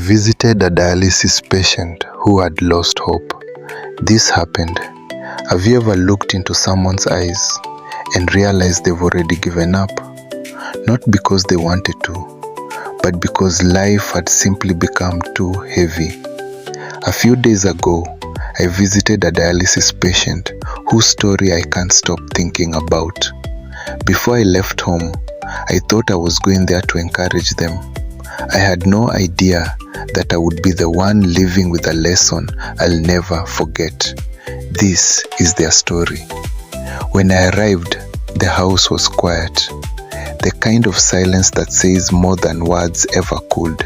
visited a dialysis patient who had lost hope. This happened. Have you ever looked into someone's eyes and realized they've already given up? Not because they wanted to, but because life had simply become too heavy. A few days ago, I visited a dialysis patient whose story I can't stop thinking about. Before I left home, I thought I was going there to encourage them. I had no idea that I would be the one living with a lesson I'll never forget. This is their story. When I arrived, the house was quiet. The kind of silence that says more than words ever could.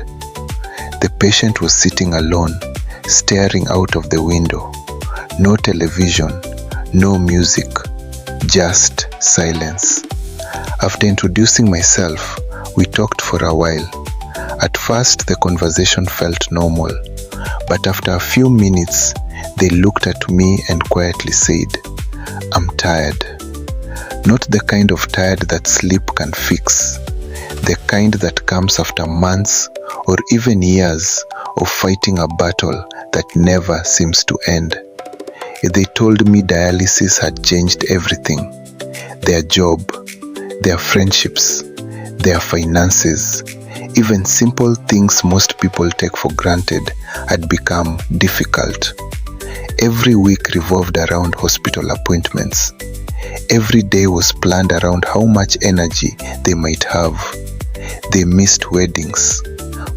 The patient was sitting alone, staring out of the window. No television, no music, just silence. After introducing myself, we talked for a while. At first, the conversation felt normal, but after a few minutes, they looked at me and quietly said, "I'm tired." Not the kind of tired that sleep can fix, the kind that comes after months or even years of fighting a battle that never seems to end. They told me dialysis had changed everything: their job, their friendships, their finances. Even simple things most people take for granted had become difficult. Every week revolved around hospital appointments. Every day was planned around how much energy they might have. They missed weddings,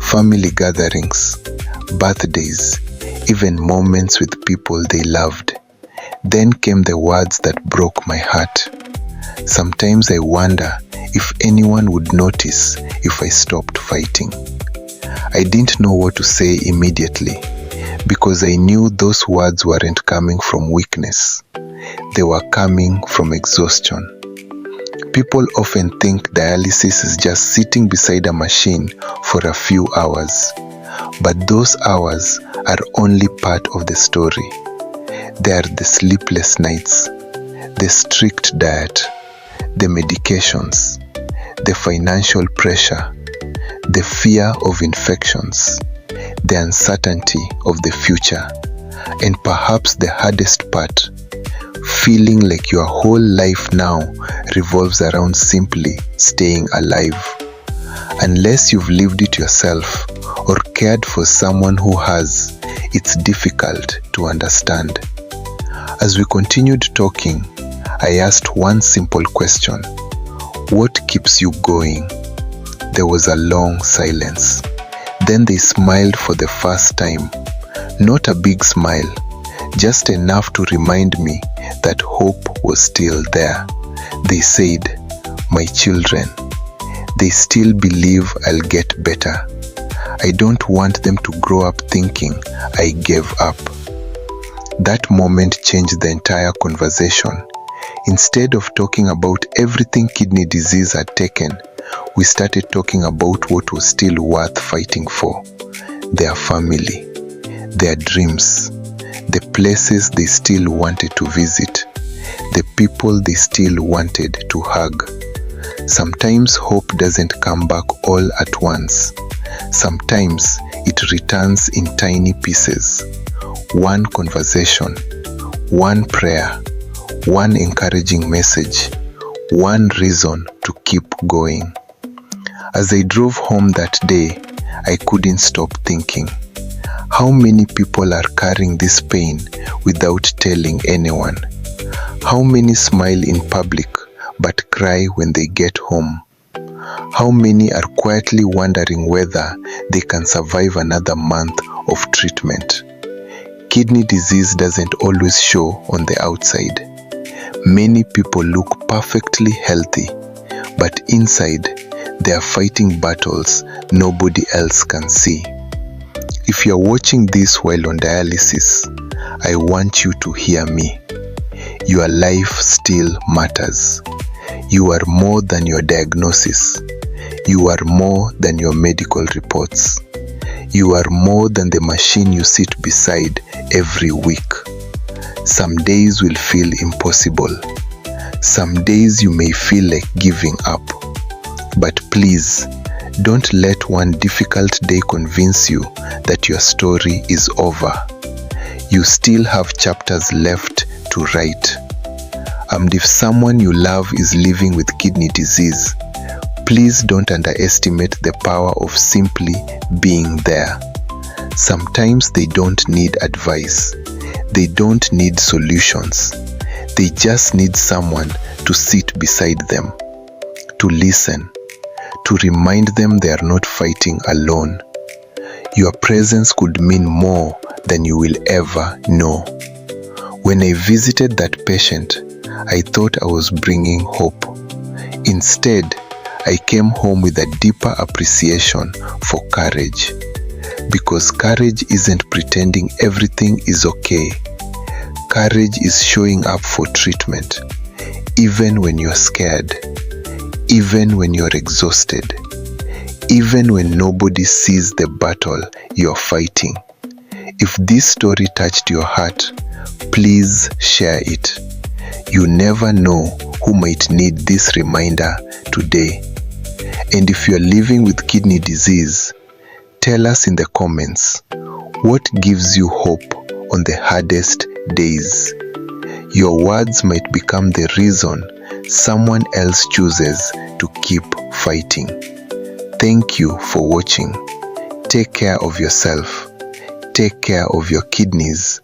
family gatherings, birthdays, even moments with people they loved. Then came the words that broke my heart. Sometimes I wonder if anyone would notice if I stopped fighting. I didn't know what to say immediately because I knew those words weren't coming from weakness. They were coming from exhaustion. People often think dialysis is just sitting beside a machine for a few hours, but those hours are only part of the story. They are the sleepless nights, the strict diet, the medications, the financial pressure, the fear of infections, the uncertainty of the future, and perhaps the hardest part, feeling like your whole life now revolves around simply staying alive. Unless you've lived it yourself or cared for someone who has, it's difficult to understand. As we continued talking, I asked one simple question: what keeps you going? There was a long silence. Then they smiled for the first time. Not a big smile, just enough to remind me that hope was still there. They said, "My children, they still believe I'll get better. I don't want them to grow up thinking I gave up." That moment changed the entire conversation. Instead of talking about everything kidney disease had taken, we started talking about what was still worth fighting for: their family, their dreams, the places they still wanted to visit, the people they still wanted to hug. Sometimes hope doesn't come back all at once. Sometimes it returns in tiny pieces. One conversation, one prayer, one encouraging message, one reason to keep going. As I drove home that day, I couldn't stop thinking, how many people are carrying this pain without telling anyone? How many smile in public but cry when they get home? How many are quietly wondering whether they can survive another month of treatment? Kidney disease doesn't always show on the outside. Many people look perfectly healthy, but inside they are fighting battles nobody else can see. If you're watching this while on dialysis, I want you to hear me. Your life still matters. You are more than your diagnosis. You are more than your medical reports. You are more than the machine you sit beside every week. Some days will feel impossible. Some days you may feel like giving up. But please, Don't let one difficult day convince you that your story is over. You still have chapters left to write. And if someone you love is living with kidney disease, please don't underestimate the power of simply being there. Sometimes they don't need advice. They don't need solutions. They just need someone to sit beside them, to listen, to remind them they are not fighting alone. Your presence could mean more than you will ever know. When I visited that patient, I thought I was bringing hope. Instead, I came home with a deeper appreciation for courage. Because courage isn't pretending everything is okay. Courage is showing up for treatment, even when you're scared, even when you're exhausted, even when nobody sees the battle you're fighting. If this story touched your heart, please share it. You never know who might need this reminder today. And if you're living with kidney disease, tell us in the comments, what gives you hope on the hardest days? Your words might become the reason someone else chooses to keep fighting. Thank you for watching. Take care of yourself. Take care of your kidneys.